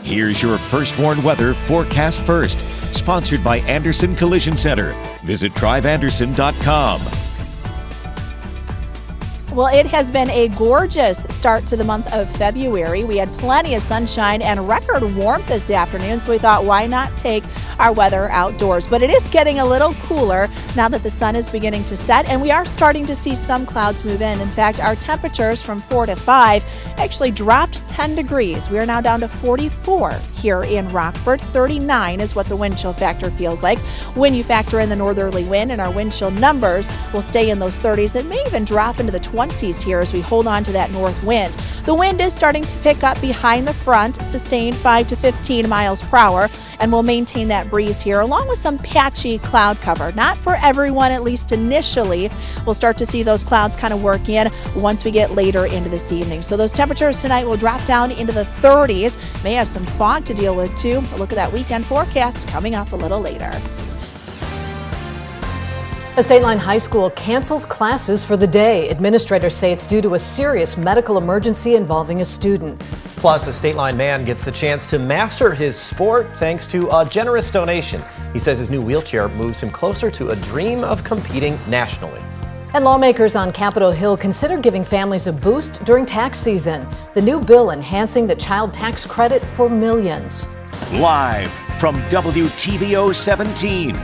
Here's your First Warn Weather forecast first, sponsored by Anderson Collision Center. Visit driveanderson.com. Well, it has been a gorgeous start to the month of February. We had plenty of sunshine and record warmth this afternoon, so we thought, why not take our weather outdoors? But it is getting a little cooler now that the sun is beginning to set, and we are starting to see some clouds move in. In fact, our temperatures from 4 to 5 actually dropped 10 degrees. We are now down to 44 here in Rockford. 39 is what the wind chill factor feels like. When you factor in the northerly wind, and our wind chill numbers will stay in those 30s. It may even drop into the 20s here as we hold on to that north wind. The wind is starting to pick up behind the front, sustained 5 to 15 miles per hour, and we'll maintain that breeze here along with some patchy cloud cover. Not for everyone, at least initially. We'll start to see those clouds kind of work in once we get later into this evening. So those temperatures tonight will drop down into the 30s. May have some fog to deal with too. A look at that weekend forecast coming up a little later. A State Line High School cancels classes for the day. Administrators say it's due to a serious medical emergency involving a student. Plus, a State Line man gets the chance to master his sport thanks to a generous donation. He says his new wheelchair moves him closer to a dream of competing nationally. And lawmakers on Capitol Hill consider giving families a boost during tax season. The new bill enhancing the child tax credit for millions. Live from WTVO 17.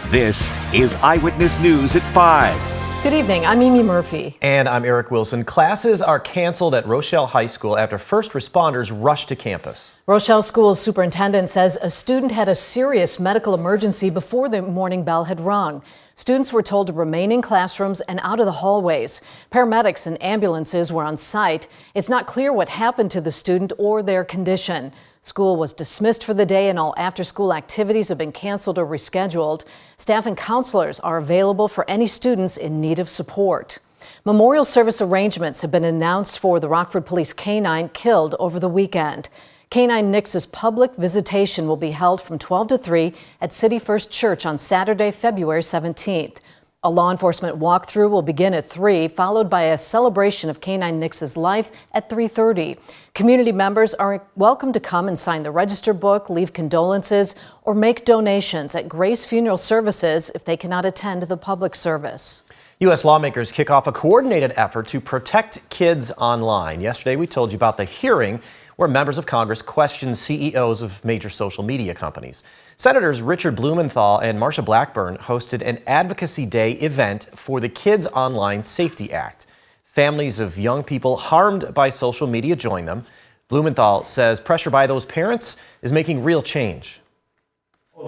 This is Eyewitness News at 5. Good evening, I'm Mimi Murphy. And I'm Eric Wilson. Classes are canceled at Rochelle High School after first responders rushed to campus. Rochelle School's superintendent says a student had a serious medical emergency before the morning bell had rung. Students were told to remain in classrooms and out of the hallways. Paramedics and ambulances were on site. It's not clear what happened to the student or their condition. School was dismissed for the day and all after-school activities have been canceled or rescheduled. Staff and counselors are available for any students in need of support. Memorial service arrangements have been announced for the Rockford Police K-9 killed over the weekend. K-9 Nix's public visitation will be held from 12 to 3 at City First Church on Saturday, February 17th. A law enforcement walkthrough will begin at 3, followed by a celebration of K-9 Nix's life at 3:30. Community members are welcome to come and sign the register book, leave condolences, or make donations at Grace Funeral Services if they cannot attend the public service. U.S. lawmakers kick off a coordinated effort to protect kids online. Yesterday, we told you about the hearing where members of Congress questioned CEOs of major social media companies. Senators Richard Blumenthal and Marsha Blackburn hosted an Advocacy Day event for the Kids Online Safety Act. Families of young people harmed by social media joined them. Blumenthal says pressure by those parents is making real change.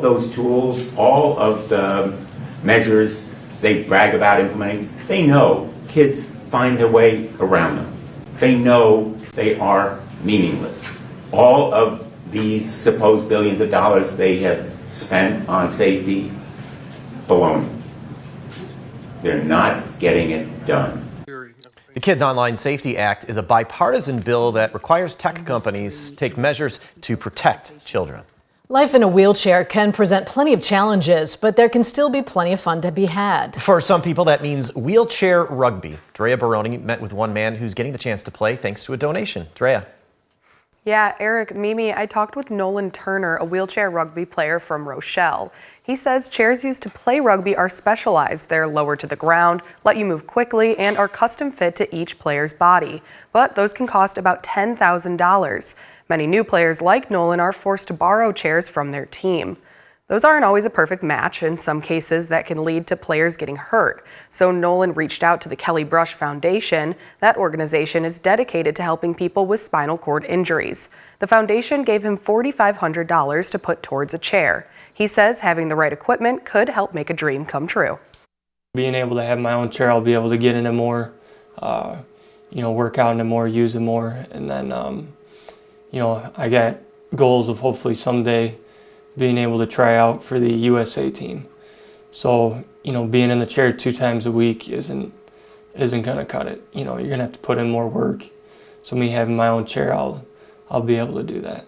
Those tools, all of the measures they brag about implementing, they know kids find their way around them. They know they are meaningless. All of these supposed billions of dollars they have spent on safety, baloney. They're not getting it done. The Kids Online Safety Act is a bipartisan bill that requires tech companies take measures to protect children. Life in a wheelchair can present plenty of challenges, but there can still be plenty of fun to be had. For some people, that means wheelchair rugby. Drea Baroni met with one man who's getting the chance to play thanks to a donation. Drea. Yeah, Eric, Mimi, I talked with Nolan Turner, a wheelchair rugby player from Rochelle. He says chairs used to play rugby are specialized. They're lower to the ground, let you move quickly, and are custom fit to each player's body. But those can cost about $10,000. Many new players like Nolan are forced to borrow chairs from their team. Those aren't always a perfect match. In some cases, that can lead to players getting hurt. So Nolan reached out to the Kelly Brush Foundation. That organization is dedicated to helping people with spinal cord injuries. The foundation gave him $4,500 to put towards a chair. He says having the right equipment could help make a dream come true. Being able to have my own chair, I'll be able to get in it more, work out in it more, use it more. And then, I got goals of hopefully someday being able to try out for the USA team. So, being in the chair 2 times a week isn't gonna cut it. You're gonna have to put in more work. So me having my own chair, I'll be able to do that.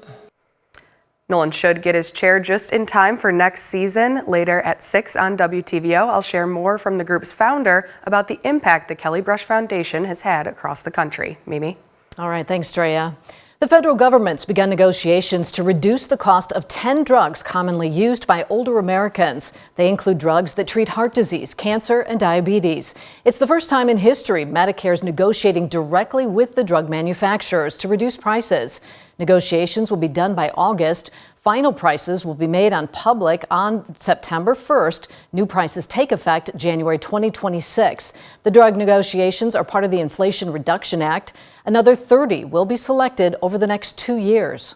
Nolan should get his chair just in time for next season. Later at 6 on WTVO, I'll share more from the group's founder about the impact the Kelly Brush Foundation has had across the country. Mimi? All right, thanks, Drea. The federal government's begun negotiations to reduce the cost of 10 drugs commonly used by older Americans. They include drugs that treat heart disease, cancer, and diabetes. It's the first time in history Medicare is negotiating directly with the drug manufacturers to reduce prices. Negotiations will be done by August. Final prices will be made public on September 1st. New prices take effect January 2026. The drug negotiations are part of the Inflation Reduction Act. Another 30 will be selected over the next 2 years.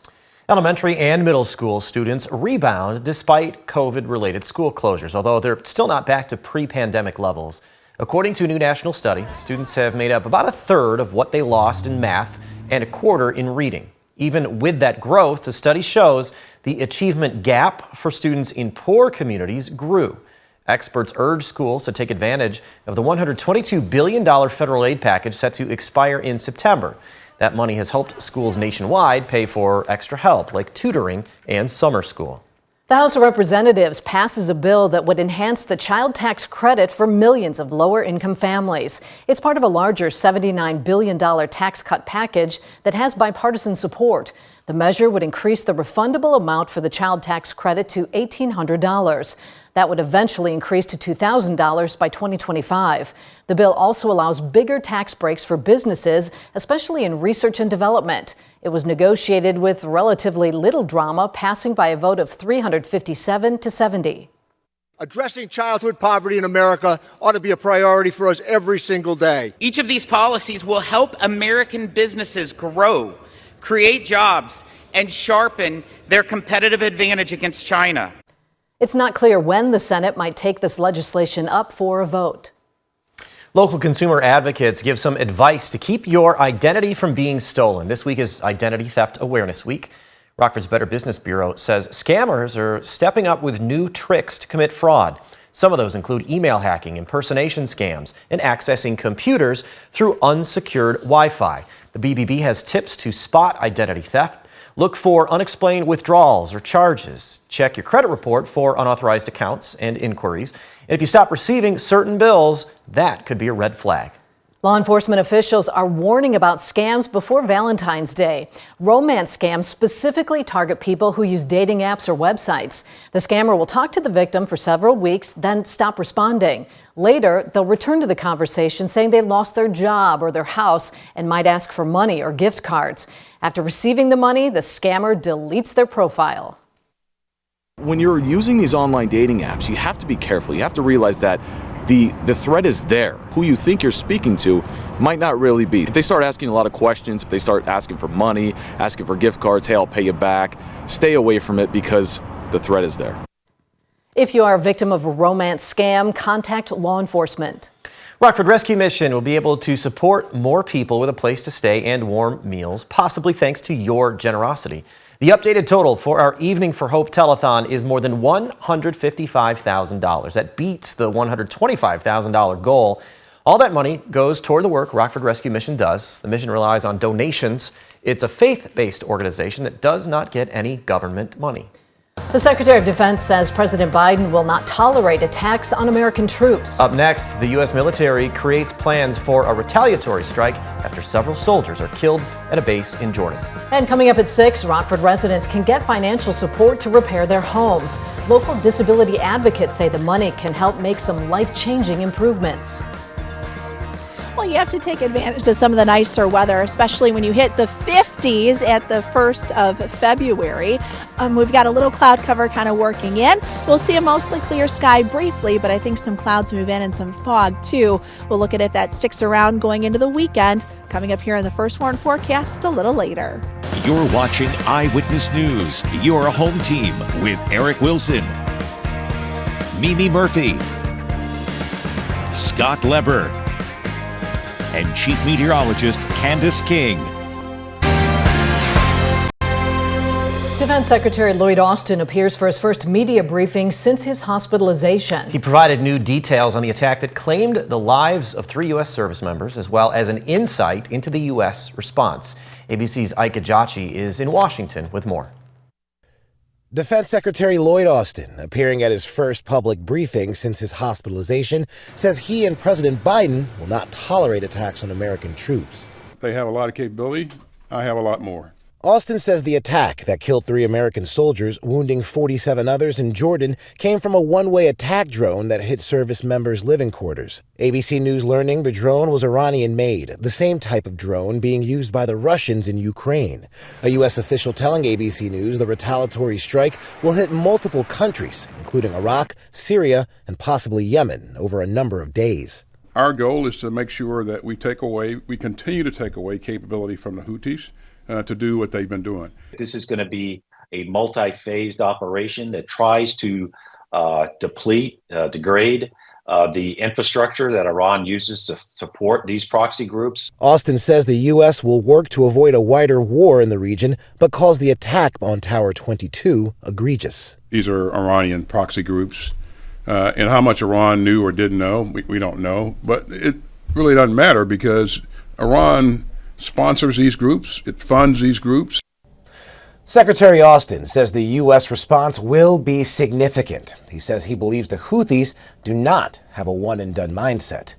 Elementary and middle school students rebound despite COVID-related school closures, although they're still not back to pre-pandemic levels. According to a new national study, students have made up about a third of what they lost in math and a quarter in reading. Even with that growth, the study shows the achievement gap for students in poor communities grew. Experts urge schools to take advantage of the $122 billion federal aid package set to expire in September. That money has helped schools nationwide pay for extra help like tutoring and summer school. The House of Representatives passes a bill that would enhance the child tax credit for millions of lower-income families. It's part of a larger $79 billion tax cut package that has bipartisan support. The measure would increase the refundable amount for the child tax credit to $1,800. That would eventually increase to $2,000 by 2025. The bill also allows bigger tax breaks for businesses, especially in research and development. It was negotiated with relatively little drama, passing by a vote of 357 to 70. Addressing childhood poverty in America ought to be a priority for us every single day. Each of these policies will help American businesses grow, create jobs, and sharpen their competitive advantage against China. It's not clear when the Senate might take this legislation up for a vote. Local consumer advocates give some advice to keep your identity from being stolen. This week is Identity Theft Awareness Week. Rockford's Better Business Bureau says scammers are stepping up with new tricks to commit fraud. Some of those include email hacking, impersonation scams, and accessing computers through unsecured Wi-Fi. The BBB has tips to spot identity theft. Look for unexplained withdrawals or charges. Check your credit report for unauthorized accounts and inquiries. And if you stop receiving certain bills, that could be a red flag. Law enforcement officials are warning about scams before Valentine's Day. Romance scams specifically target people who use dating apps or websites. The scammer will talk to the victim for several weeks, then stop responding. Later, they'll return to the conversation saying they lost their job or their house and might ask for money or gift cards. After receiving the money, the scammer deletes their profile. When you're using these online dating apps, you have to be careful. You have to realize that the threat is there. Who you think you're speaking to might not really be. If they start asking a lot of questions, if they start asking for money, asking for gift cards, hey, I'll pay you back, stay away from it because the threat is there. If you are a victim of a romance scam, contact law enforcement. Rockford Rescue Mission will be able to support more people with a place to stay and warm meals, possibly thanks to your generosity. The updated total for our Evening for Hope telethon is more than $155,000. That beats the $125,000 goal. All that money goes toward the work Rockford Rescue Mission does. The mission relies on donations. It's a faith-based organization that does not get any government money. The Secretary of Defense says President Biden will not tolerate attacks on American troops. Up next, the U.S. military creates plans for a retaliatory strike after several soldiers are killed at a base in Jordan. And coming up at 6, Rockford residents can get financial support to repair their homes. Local disability advocates say the money can help make some life-changing improvements. Well, you have to take advantage of some of the nicer weather, especially when you hit the 50s at the 1st of February. We've got a little cloud cover kind of working in. We'll see a mostly clear sky briefly, but I think some clouds move in and some fog too. We'll look at it that sticks around going into the weekend. Coming up here in the First Warn forecast a little later. You're watching Eyewitness News, your home team with Eric Wilson, Mimi Murphy, Scott Leber, and Chief Meteorologist Candace King. Defense Secretary Lloyd Austin appears for his first media briefing since his hospitalization. He provided new details on the attack that claimed the lives of 3 U.S. service members, as well as an insight into the U.S. response. ABC's Ike Ajachi is in Washington with more. Defense Secretary Lloyd Austin, appearing at his first public briefing since his hospitalization, says he and President Biden will not tolerate attacks on American troops. They have a lot of capability. I have a lot more. Austin says the attack that killed 3 American soldiers, wounding 47 others in Jordan, came from a one-way attack drone that hit service members' living quarters. ABC News learning the drone was Iranian-made, the same type of drone being used by the Russians in Ukraine. A U.S. official telling ABC News the retaliatory strike will hit multiple countries, including Iraq, Syria, and possibly Yemen, over a number of days. Our goal is to make sure that we continue to take away capability from the Houthis to do what they've been doing. This is going to be a multi-phased operation that tries to degrade the infrastructure that Iran uses to support these proxy groups. Austin says the U.S. will work to avoid a wider war in the region, but calls the attack on Tower 22 egregious. These are Iranian proxy groups, and how much Iran knew or didn't know, we don't know, but it really doesn't matter because Iran sponsors these groups, it funds these groups. Secretary Austin says the U.S. response will be significant. He says he believes the Houthis do not have a one-and-done mindset.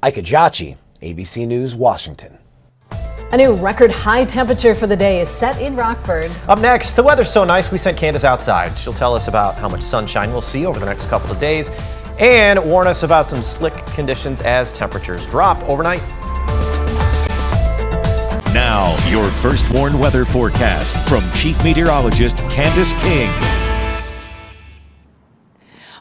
Ike Ajachi, ABC News, Washington. A new record high temperature for the day is set in Rockford. Up next, the weather's so nice we sent Candace outside. She'll tell us about how much sunshine we'll see over the next couple of days and warn us about some slick conditions as temperatures drop overnight. Now, your First Warn weather forecast from Chief Meteorologist Candace King.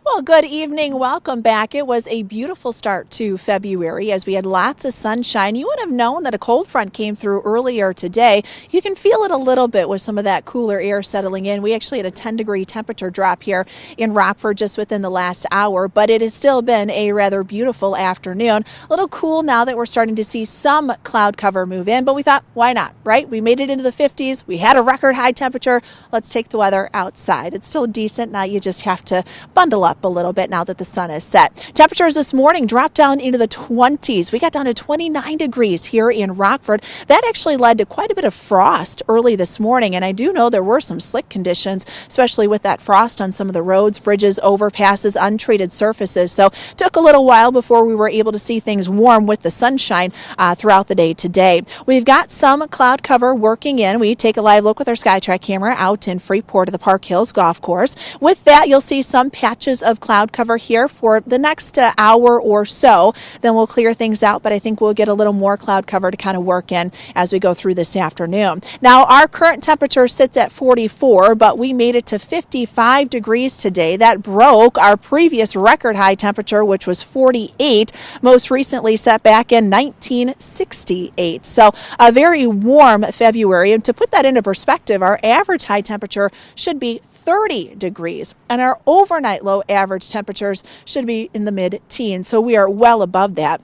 Well, good evening. Welcome back. It was a beautiful start to February as we had lots of sunshine. You would have known that a cold front came through earlier today. You can feel it a little bit with some of that cooler air settling in. We actually had a 10-degree temperature drop here in Rockford just within the last hour, but it has still been a rather beautiful afternoon. A little cool now that we're starting to see some cloud cover move in, but we thought, why not, right? We made it into the 50s. We had a record high temperature. Let's take the weather outside. It's still decent. Now you just have to bundle up a little bit now that the sun is set. Temperatures this morning dropped down into the 20s. We got down to 29 degrees here in Rockford. That actually led to quite a bit of frost early this morning, and I do know there were some slick conditions, especially with that frost on some of the roads, bridges, overpasses, untreated surfaces. So it took a little while before we were able to see things warm with the sunshine throughout the day today. We've got some cloud cover working in. We take a live look with our SkyTrack camera out in Freeport of the Park Hills Golf Course. With that, you'll see some patches of cloud cover here for the next hour or so. Then we'll clear things out, but I think we'll get a little more cloud cover to kind of work in as we go through this afternoon. Now, our current temperature sits at 44, but we made it to 55 degrees today. That broke our previous record high temperature, which was 48, most recently set back in 1968. So a very warm February. And to put that into perspective, our average high temperature should be 30 degrees, and our overnight low average temperatures should be in the mid-teens, so we are well above that.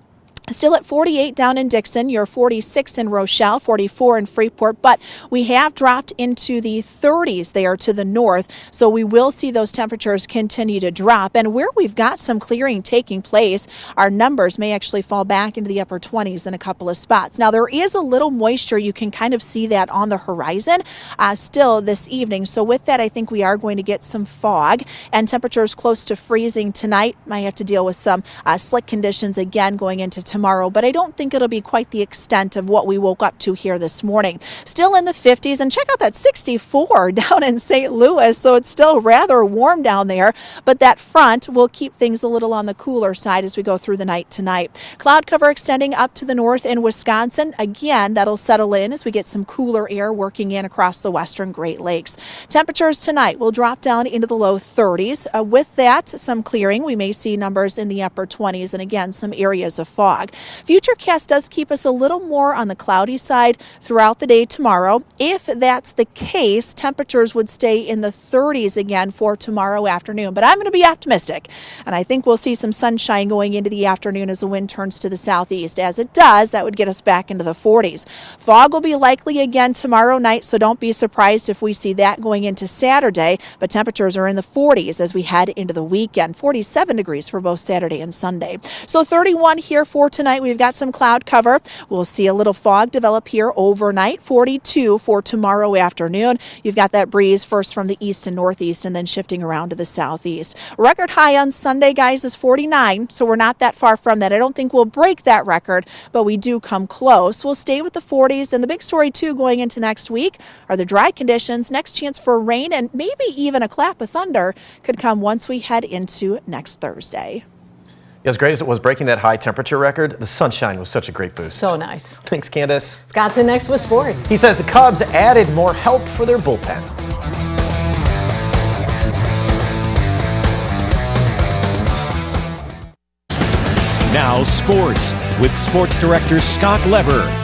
Still at 48 down in Dixon, you're 46 in Rochelle, 44 in Freeport, but we have dropped into the 30s there to the north, so we will see those temperatures continue to drop. And where we've got some clearing taking place, our numbers may actually fall back into the upper 20s in a couple of spots. Now, there is a little moisture. You can kind of see that on the horizon still this evening. So with that, I think we are going to get some fog and temperatures close to freezing tonight. Might have to deal with some slick conditions again going into tomorrow, but I don't think it'll be quite the extent of what we woke up to here this morning. Still in the 50s, and check out that 64 down in St. Louis, so it's still rather warm down there, but that front will keep things a little on the cooler side as we go through the night tonight. Cloud cover extending up to the north in Wisconsin. Again, that'll settle in as we get some cooler air working in across the western Great Lakes. Temperatures tonight will drop down into the low 30s. With that, some clearing. We may see numbers in the upper 20s, and again, some areas of fog. Futurecast does keep us a little more on the cloudy side throughout the day tomorrow. If that's the case, temperatures would stay in the 30s again for tomorrow afternoon. But I'm going to be optimistic, and I think we'll see some sunshine going into the afternoon as the wind turns to the southeast. As it does, that would get us back into the 40s. Fog will be likely again tomorrow night, so don't be surprised if we see that going into Saturday. But temperatures are in the 40s as we head into the weekend. 47 degrees for both Saturday and Sunday. So 31 here for tonight, we've got some cloud cover. We'll see a little fog develop here overnight. 42 for tomorrow afternoon. You've got that breeze first from the east and northeast and then shifting around to the southeast. Record high on Sunday, guys, is 49, so we're not that far from that. I don't think we'll break that record, but we do come close. We'll stay with the 40s, and the big story, too, going into next week are the dry conditions. Next chance for rain and maybe even a clap of thunder could come once we head into next Thursday. As great as it was breaking that high temperature record, the sunshine was such a great boost. So nice. Thanks, Candace. Scott's in next with sports. He says the Cubs added more help for their bullpen. Now sports with sports director Scott Lever.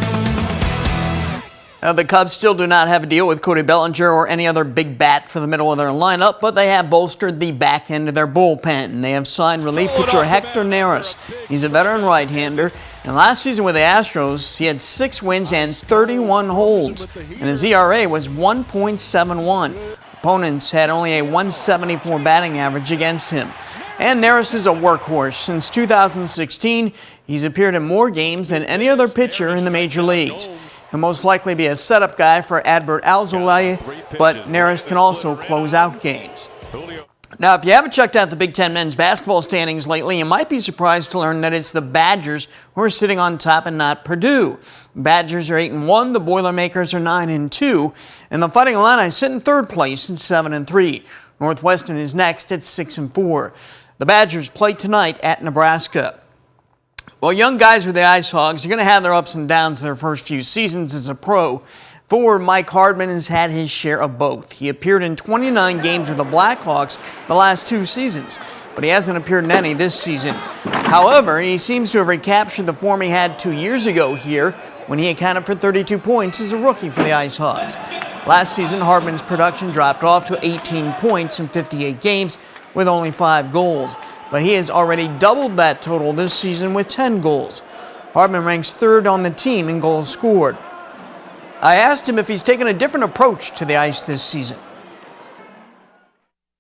The Cubs still do not have a deal with Cody Bellinger or any other big bat for the middle of their lineup, but they have bolstered the back end of their bullpen. They have signed relief pitcher Hector Neris. He's a veteran right-hander, and last season with the Astros, he had 6 wins and 31 holds, and his ERA was 1.71. Opponents had only a 174 batting average against him. And Neris is a workhorse. Since 2016, he's appeared in more games than any other pitcher in the major leagues. He'll most likely be a setup guy for Adbert Alzolay, but Neris can also close out games. Now, if you haven't checked out the Big Ten men's basketball standings lately, you might be surprised to learn that it's the Badgers who are sitting on top and not Purdue. Badgers are 8-1, the Boilermakers are 9-2, and the Fighting Illini sit in third place at 7-3. Northwestern is next at 6-4. The Badgers play tonight at Nebraska. Well, young guys with the Ice Hogs are going to have their ups and downs in their first few seasons as a pro. Forward Mike Hardman has had his share of both. He appeared in 29 games with the Blackhawks the last 2 seasons, but he hasn't appeared in any this season. However, he seems to have recaptured the form he had 2 years ago here when he accounted for 32 points as a rookie for the Ice Hogs. Last season, Hardman's production dropped off to 18 points in 58 games with only 5 goals. But he has already doubled that total this season with 10 goals. Hardman ranks 3rd on the team in goals scored. I asked him if he's taken a different approach to the ice this season.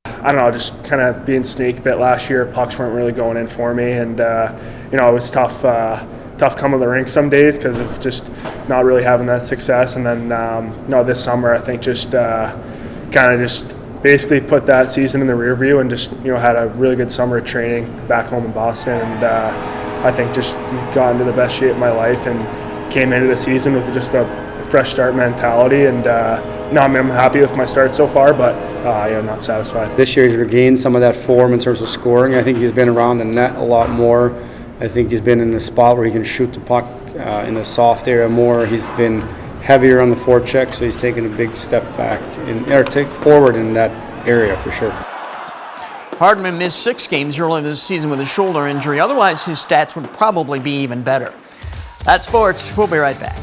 I don't know, just kind of being snake bit last year. Pucks weren't really going in for me, and it was tough coming to the rink some days because of just not really having that success. And then this summer I think just kind of just basically put that season in the rear view and just had a really good summer of training back home in Boston, and I think just got into the best shape of my life and came into the season with just a fresh start mentality. And I'm happy with my start so far, but not satisfied. This year he's regained some of that form in terms of scoring. I think he's been around the net a lot more. I think he's been in a spot where he can shoot the puck in the soft area more. He's been heavier on the forecheck, so he's taken a big step back take forward in that area for sure. Hardman missed 6 games early this season with a shoulder injury. Otherwise, his stats would probably be even better. That's sports. We'll be right back.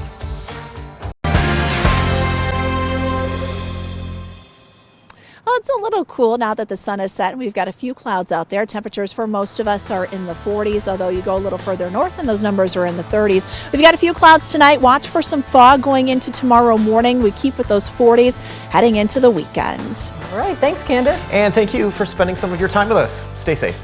Well, it's a little cool now that the sun is set and we've got a few clouds out there. Temperatures for most of us are in the 40s, although you go a little further north and those numbers are in the 30s. We've got a few clouds tonight. Watch for some fog going into tomorrow morning. We keep with those 40s heading into the weekend. All right. Thanks, Candace. And thank you for spending some of your time with us. Stay safe.